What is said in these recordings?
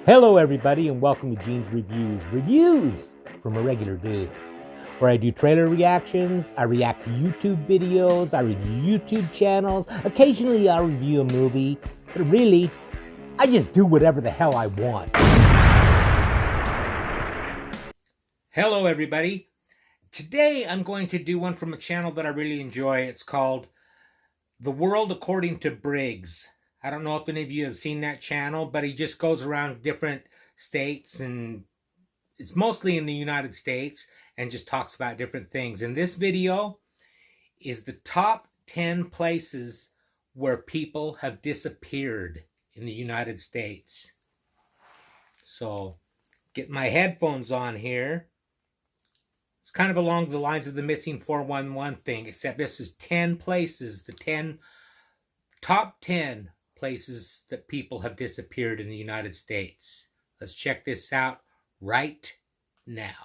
Hello everybody and welcome to Gene's Reviews from a regular dude, where I do trailer reactions, I react to YouTube videos, I review YouTube channels, occasionally I'll review a movie, but really, I just do whatever the hell I want. Hello everybody. Today I'm going to do one from a channel that I really enjoy. It's called The World According to Briggs. I don't know if any of you have seen that channel, but he just goes around different states, and it's mostly in the United States, and just talks about different things. And this video is the top 10 places where people have disappeared in the United States. So, get my headphones on here. It's kind of along the lines of the missing 411 thing, except this is 10 places, the top 10 places that people have disappeared in the United States. Let's check this out right now.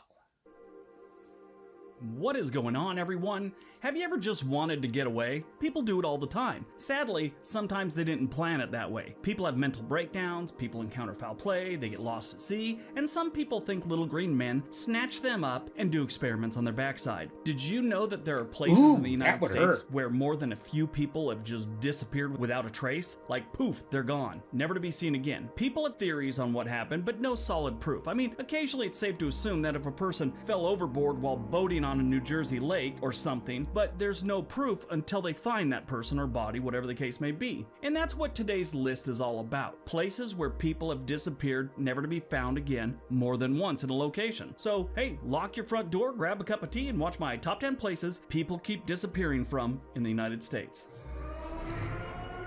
What is going on, everyone? Have you ever just wanted to get away? People do it all the time. Sadly, sometimes they didn't plan it that way. People have mental breakdowns, people encounter foul play, they get lost at sea, and some people think little green men snatch them up and do experiments on their backside. Did you know that there are places in the United States where more than a few people have just disappeared without a trace? Like poof, they're gone, never to be seen again. People have theories on what happened, but no solid proof. I mean, occasionally it's safe to assume that if a person fell overboard while boating on a New Jersey lake or something, but there's no proof until they find that person or body, whatever the case may be. And that's what today's list is all about. Places where people have disappeared, never to be found again, more than once in a location. So, hey, lock your front door, grab a cup of tea, and watch my top 10 places people keep disappearing from in the United States.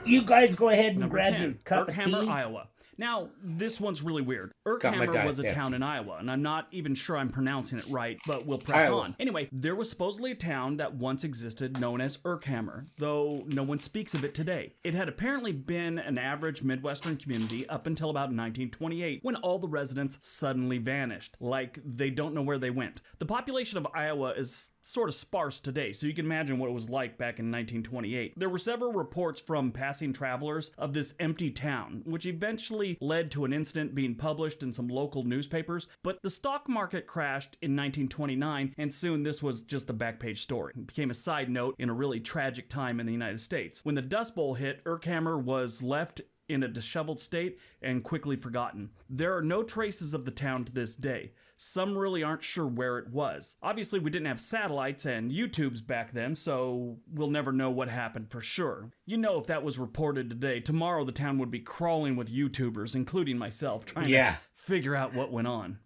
You guys go ahead and Number grab 10, your cup of Burke, tea. Iowa. Now, this one's really weird. Urkhammer was a town in Iowa, and I'm not even sure I'm pronouncing it right, but we'll press on. Anyway, there was supposedly a town that once existed known as Urkhammer, though no one speaks of it today. It had apparently been an average Midwestern community up until about 1928, when all the residents suddenly vanished, like they don't know where they went. The population of Iowa is sort of sparse today, so you can imagine what it was like back in 1928. There were several reports from passing travelers of this empty town, which eventually led to an incident being published in some local newspapers, but the stock market crashed in 1929, and soon this was just a back page story. It became a side note in a really tragic time in the United States. When the Dust Bowl hit, Urkhammer was left in a disheveled state and quickly forgotten. There are no traces of the town to this day. Some really aren't sure where it was. Obviously, we didn't have satellites and YouTubes back then, so we'll never know what happened for sure. You know, if that was reported today, tomorrow the town would be crawling with YouTubers, including myself, trying to figure out what went on.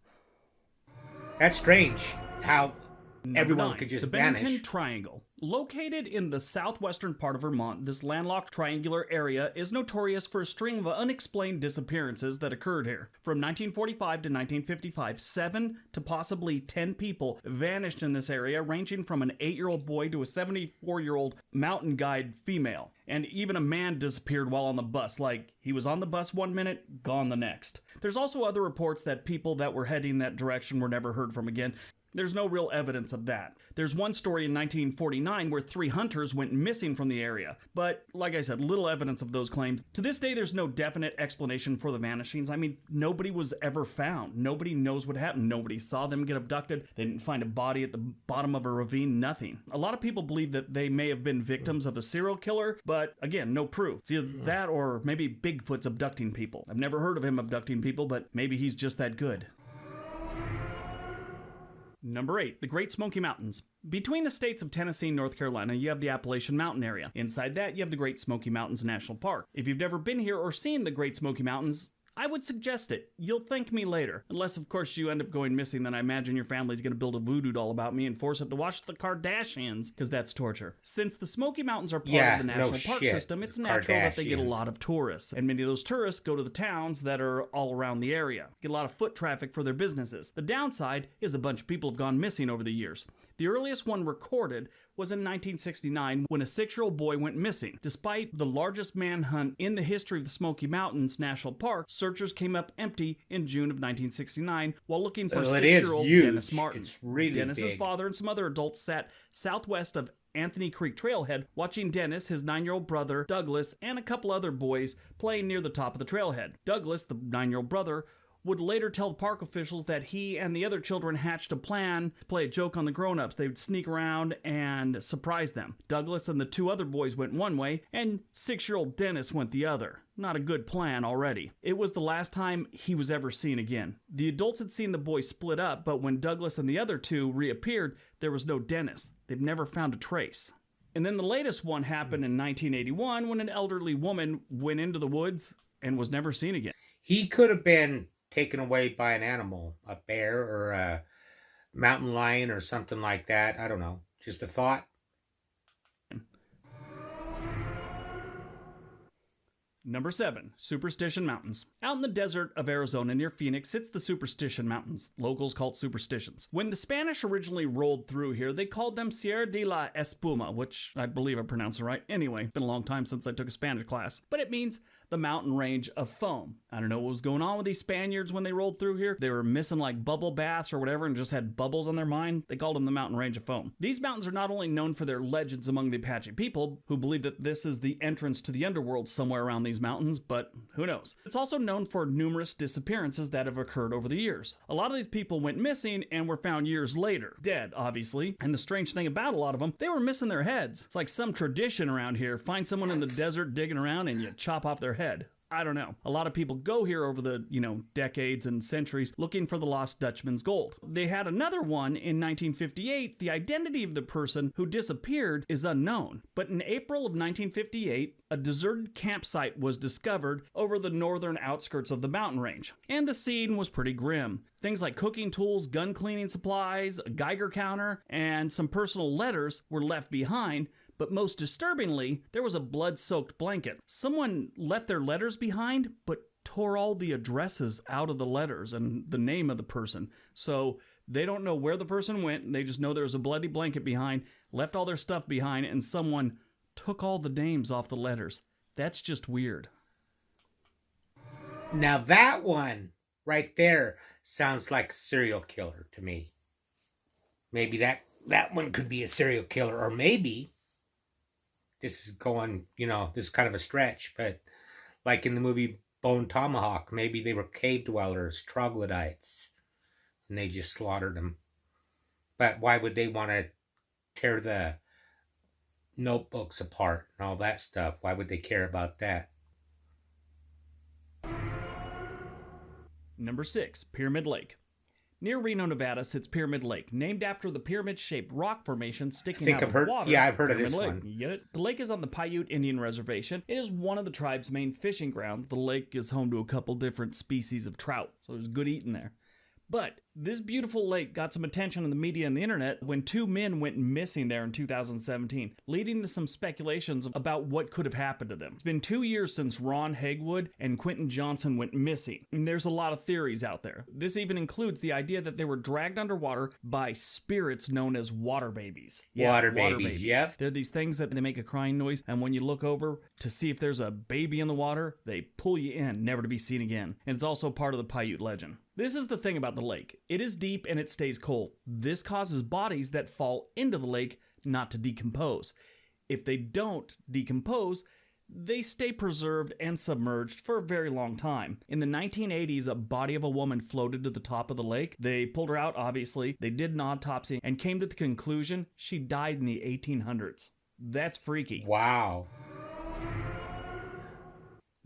That's strange how everyone could just vanish. The Bandit Triangle. Located in the southwestern part of Vermont, this landlocked triangular area is notorious for a string of unexplained disappearances that occurred here. From 1945 to 1955, 7 to possibly 10 people vanished in this area, ranging from an 8-year-old boy to a 74-year-old mountain guide female. And even a man disappeared while on the bus, like he was on the bus one minute, gone the next. There's also other reports that people that were heading that direction were never heard from again. There's no real evidence of that. There's one story in 1949 where 3 hunters went missing from the area, but like I said, little evidence of those claims. To this day, there's no definite explanation for the vanishings. I mean, nobody was ever found. Nobody knows what happened. Nobody saw them get abducted. They didn't find a body at the bottom of a ravine, nothing. A lot of people believe that they may have been victims of a serial killer, but again, no proof. It's either that or maybe Bigfoot's abducting people. I've never heard of him abducting people, but maybe he's just that good. Number 8, the Great Smoky Mountains. Between the states of Tennessee and North Carolina, you have the Appalachian Mountain area. Inside that, you have the Great Smoky Mountains National Park. If you've never been here or seen the Great Smoky Mountains, I would suggest it. You'll thank me later. Unless, of course, you end up going missing, then I imagine your family's going to build a voodoo doll about me and force it to watch the Kardashians, because that's torture. Since the Smoky Mountains are part of the national park system, it's natural that they get a lot of tourists. And many of those tourists go to the towns that are all around the area. Get a lot of foot traffic for their businesses. The downside is a bunch of people have gone missing over the years. The earliest one recorded was in 1969 when a 6-year-old boy went missing. Despite the largest manhunt in the history of the Smoky Mountains National Park, searchers came up empty in June of 1969 while looking for 6-year-old Dennis Martin. Dennis's father and some other adults sat southwest of Anthony Creek Trailhead, watching Dennis, his 9-year-old brother, Douglas, and a couple other boys playing near the top of the trailhead. Douglas, the 9-year-old brother, would later tell the park officials that he and the other children hatched a plan to play a joke on the grown-ups. They would sneak around and surprise them. Douglas and the 2 other boys went one way, and 6-year-old Dennis went the other. Not a good plan already. It was the last time he was ever seen again. The adults had seen the boys split up, but when Douglas and the other 2 reappeared, there was no Dennis. They've never found a trace. And then the latest one happened in 1981 when an elderly woman went into the woods and was never seen again. He could have been taken away by an animal, a bear or a mountain lion or something like that. I don't know. Just a thought. Number 7, Superstition Mountains. Out in the desert of Arizona near Phoenix sits the Superstition Mountains. Locals call it Superstitions. When the Spanish originally rolled through here, they called them Sierra de la Espuma, which I believe I pronounced it right. Anyway, it's been a long time since I took a Spanish class. But it means the mountain range of foam. I don't know what was going on with these Spaniards when they rolled through here. They were missing like bubble baths or whatever and just had bubbles on their mind. They called them the mountain range of foam. These mountains are not only known for their legends among the Apache people, who believe that this is the entrance to the underworld somewhere around these mountains, but who knows. It's also known for numerous disappearances that have occurred over the years. A lot of these people went missing and were found years later. Dead, obviously. And the strange thing about a lot of them, they were missing their heads. It's like some tradition around here. Find someone in the desert digging around and you chop off their head. I don't know. A lot of people go here over the, decades and centuries looking for the lost Dutchman's gold. They had another one in 1958. The identity of the person who disappeared is unknown. But in April of 1958, a deserted campsite was discovered over the northern outskirts of the mountain range. And the scene was pretty grim. Things like cooking tools, gun cleaning supplies, a Geiger counter, and some personal letters were left behind. But most disturbingly, there was a blood-soaked blanket. Someone left their letters behind, but tore all the addresses out of the letters and the name of the person. So they don't know where the person went. They just know there was a bloody blanket behind, left all their stuff behind, and someone took all the names off the letters. That's just weird. Now that one right there sounds like a serial killer to me. Maybe that one could be a serial killer, or maybe this is going, this is kind of a stretch, but like in the movie Bone Tomahawk, maybe they were cave dwellers, troglodytes, and they just slaughtered them. But why would they want to tear the notebooks apart and all that stuff? Why would they care about that? Number 6, Pyramid Lake. Near Reno, Nevada sits Pyramid Lake, named after the pyramid-shaped rock formation sticking out of the water. Yeah, I've heard of this Lake. one. You get it? The lake is on the Paiute Indian Reservation. It is one of the tribe's main fishing grounds. The lake is home to a couple different species of trout, so there's good eating there. But this beautiful lake got some attention in the media and the internet when 2 men went missing there in 2017, leading to some speculations about what could have happened to them. It's been 2 years since Ron Hagwood and Quentin Johnson went missing, and there's a lot of theories out there. This even includes the idea that they were dragged underwater by spirits known as water babies. Yeah, water babies, yeah. They're these things that they make a crying noise, and when you look over to see if there's a baby in the water, they pull you in, never to be seen again. And it's also part of the Paiute legend. This is the thing about the lake. It is deep and it stays cold. This causes bodies that fall into the lake not to decompose. If they don't decompose, they stay preserved and submerged for a very long time. In the 1980s, a body of a woman floated to the top of the lake. They pulled her out, obviously. They did an autopsy and came to the conclusion she died in the 1800s. That's freaky. Wow.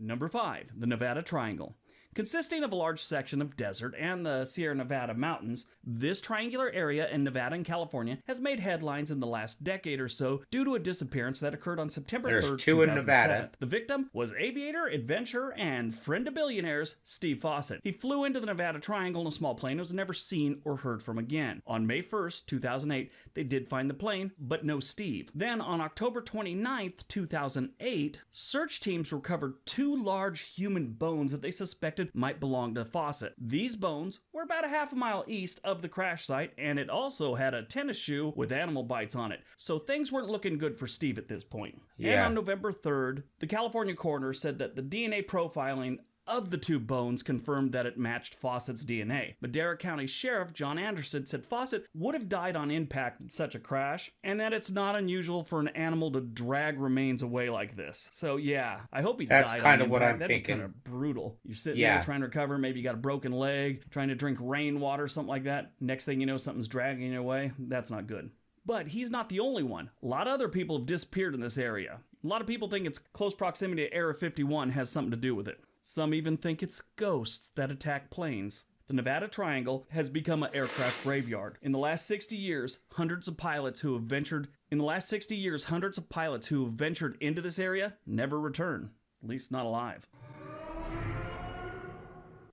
Number 5, the Nevada Triangle. Consisting of a large section of desert and the Sierra Nevada mountains, this triangular area in Nevada and California has made headlines in the last decade or so due to a disappearance that occurred on September 3rd, 2007. In Nevada. The victim was aviator, adventurer, and friend of billionaires Steve Fawcett. He flew into the Nevada Triangle in a small plane and was never seen or heard from again. On May 1st, 2008, they did find the plane, but no Steve. Then on October 29th, 2008, search teams recovered 2 large human bones that they suspected might belong to Fawcett. These bones were about a half a mile east of the crash site, and it also had a tennis shoe with animal bites on it. So things weren't looking good for Steve at this point. Yeah. And on November 3rd, the California coroner said that the DNA profiling of the two bones confirmed that it matched Fawcett's DNA. Madera County Sheriff John Anderson said Fawcett would have died on impact in such a crash, and that it's not unusual for an animal to drag remains away like this. So yeah, I hope he died on impact. That's kind of what I'm That'd thinking. Be kind of brutal. You're sitting there trying to recover, maybe you got a broken leg, trying to drink rainwater, something like that. Next thing you know, something's dragging you away. That's not good. But he's not the only one. A lot of other people have disappeared in this area. A lot of people think its close proximity to Area 51 has something to do with it. Some even think it's ghosts that attack planes. The Nevada Triangle has become an aircraft graveyard. In the last 60 years, hundreds of pilots who have ventured into this area never return. At least not alive.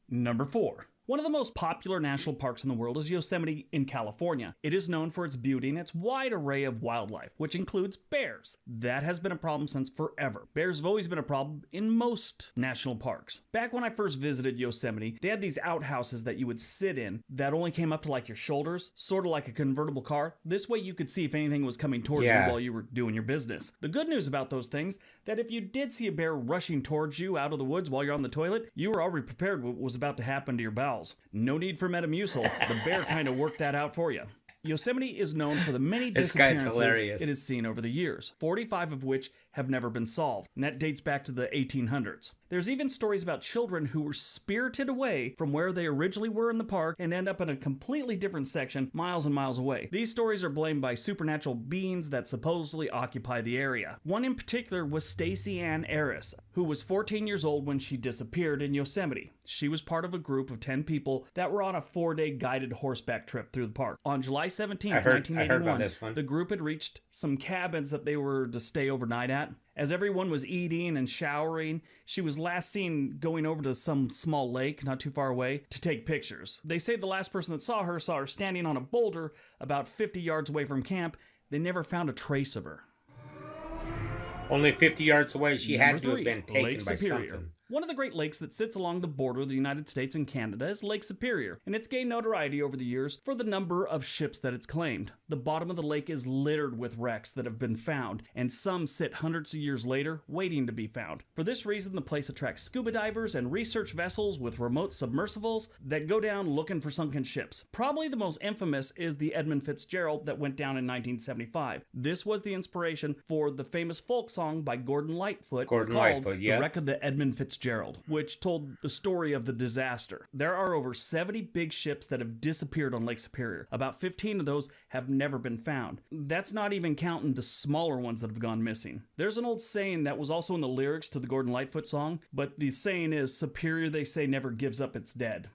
Number 4. One of the most popular national parks in the world is Yosemite in California. It is known for its beauty and its wide array of wildlife, which includes bears. That has been a problem since forever. Bears have always been a problem in most national parks. Back when I first visited Yosemite, they had these outhouses that you would sit in that only came up to like your shoulders, sort of like a convertible car. This way you could see if anything was coming towards you while you were doing your business. The good news about those things, that if you did see a bear rushing towards you out of the woods while you're on the toilet, you were already prepared what was about to happen to your bowels. No need for Metamucil. The bear kind of worked that out for you. Yosemite is known for the many disappearances it has seen over the years, 45 of which have never been solved, and that dates back to the 1800s. There's even stories about children who were spirited away from where they originally were in the park and end up in a completely different section miles and miles away. These stories are blamed by supernatural beings that supposedly occupy the area. One in particular was Stacy Ann Aris, who was 14 years old when she disappeared in Yosemite. She was part of a group of 10 people that were on a 4-day guided horseback trip through the park. On July 17, 1981, the group had reached some cabins that they were to stay overnight at. As everyone was eating and showering, she was last seen going over to some small lake not too far away to take pictures. They say the last person that saw her standing on a boulder about 50 yards away from camp. They never found a trace of her. Only 50 yards away, she had to have been taken Lake by Superior. something. One of the Great Lakes that sits along the border of the United States and Canada is Lake Superior, and it's gained notoriety over the years for the number of ships that it's claimed. The bottom of the lake is littered with wrecks that have been found, and some sit hundreds of years later waiting to be found. For this reason, the place attracts scuba divers and research vessels with remote submersibles that go down looking for sunken ships. Probably the most infamous is the Edmund Fitzgerald that went down in 1975. This was the inspiration for the famous folk song by Gordon Lightfoot called The Wreck of the Edmund Fitzgerald, which told the story of the disaster. There are over 70 big ships that have disappeared on Lake Superior. About 15 of those have never been found. That's not even counting the smaller ones that have gone missing. There's an old saying that was also in the lyrics to the Gordon Lightfoot song, but the saying is, Superior, they say, never gives up its dead.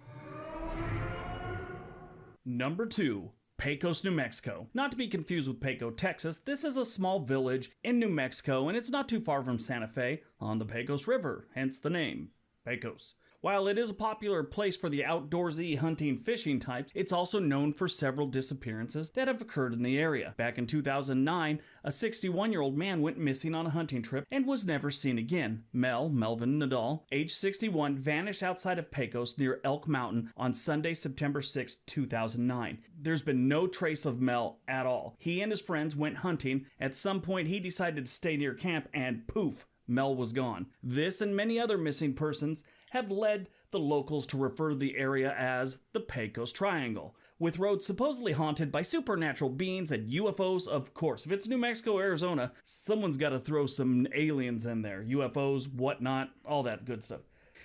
Number 2. Pecos, New Mexico. Not to be confused with Pecos, Texas, this is a small village in New Mexico, and it's not too far from Santa Fe on the Pecos River, hence the name, Pecos. While it is a popular place for the outdoorsy hunting fishing types, it's also known for several disappearances that have occurred in the area. Back in 2009, a 61-year-old man went missing on a hunting trip and was never seen again. Melvin Nadal, age 61, vanished outside of Pecos near Elk Mountain on Sunday, September 6, 2009. There's been no trace of Mel at all. He and his friends went hunting. At some point, he decided to stay near camp and poof, Mel was gone. This and many other missing persons have led the locals to refer to the area as the Pecos Triangle, with roads supposedly haunted by supernatural beings and UFOs. Of course, if it's New Mexico, Arizona, someone's got to throw some aliens in there. UFOs, whatnot, all that good stuff.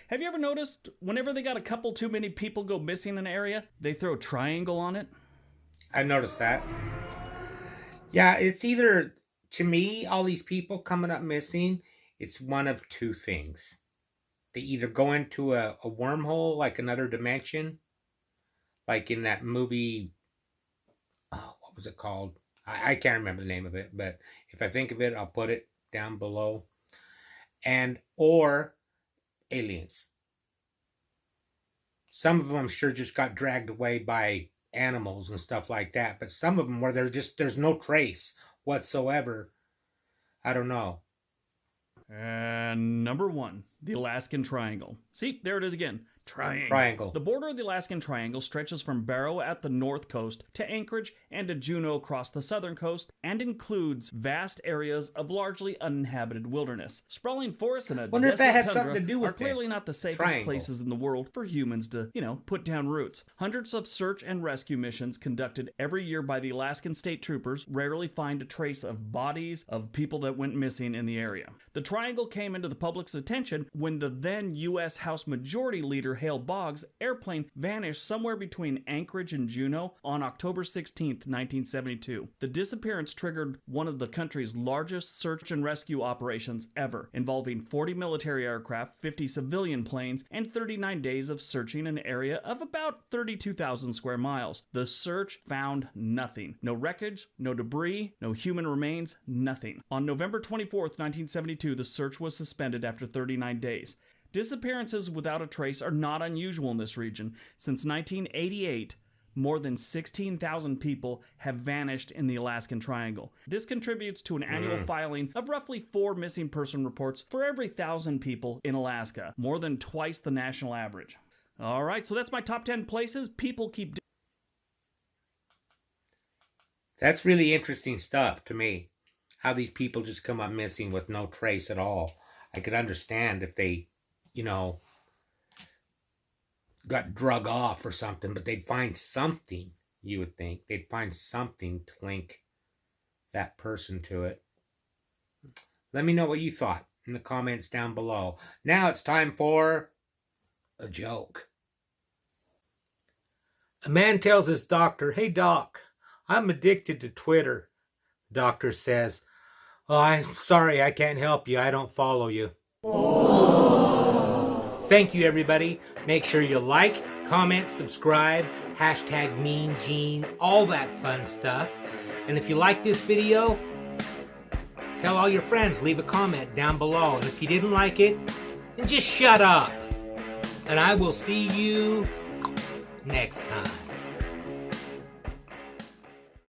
Have you ever noticed whenever they got a couple too many people go missing in an area, they throw a triangle on it? I noticed that. Yeah, it's either, to me, all these people coming up missing, it's one of two things. They either go into a wormhole, like another dimension, like in that movie, what was it called? I can't remember the name of it, but if I think of it, I'll put it down below. Or aliens. Some of them, I'm sure, just got dragged away by animals and stuff like that, but some of them where there's no trace whatsoever. I don't know. And number 1, the Alaskan Triangle. See, there it is again. Triangle. The border of the Alaskan Triangle stretches from Barrow at the north coast to Anchorage and to Juneau across the southern coast, and includes vast areas of largely uninhabited wilderness. Sprawling forests and a Wonder if that has desolate something to do with are clearly not the safest Triangle. places in the world for humans to, put down roots. Hundreds of search and rescue missions conducted every year by the Alaskan State Troopers rarely find a trace of bodies of people that went missing in the area. The Triangle came into the public's attention when the then U.S. House Majority Leader Hale Boggs' airplane vanished somewhere between Anchorage and Juneau on October 16, 1972. The disappearance triggered one of the country's largest search and rescue operations ever, involving 40 military aircraft, 50 civilian planes, and 39 days of searching an area of about 32,000 square miles. The search found nothing. No wreckage, no debris, no human remains, nothing. On November 24, 1972, the search was suspended after 39 days. Disappearances without a trace are not unusual in this region. Since 1988, more than 16,000 people have vanished in the Alaskan Triangle. This contributes to an annual filing of roughly 4 missing person reports for every 1,000 people in Alaska, more than twice the national average. All right, so that's my top 10 places people keep... That's really interesting stuff to me. How these people just come up missing with no trace at all. I could understand if they, got drug off or something, but they'd find something, you would think. They'd find something to link that person to it. Let me know what you thought in the comments down below. Now it's time for a joke. A man tells his doctor, "Hey doc, I'm addicted to Twitter." The doctor says, "Oh, I'm sorry, I can't help you. I don't follow you." Thank you, everybody. Make sure you like, comment, subscribe, hashtag Mean Gene, all that fun stuff. And if you like this video, tell all your friends, leave a comment down below. And if you didn't like it, then just shut up. And I will see you next time.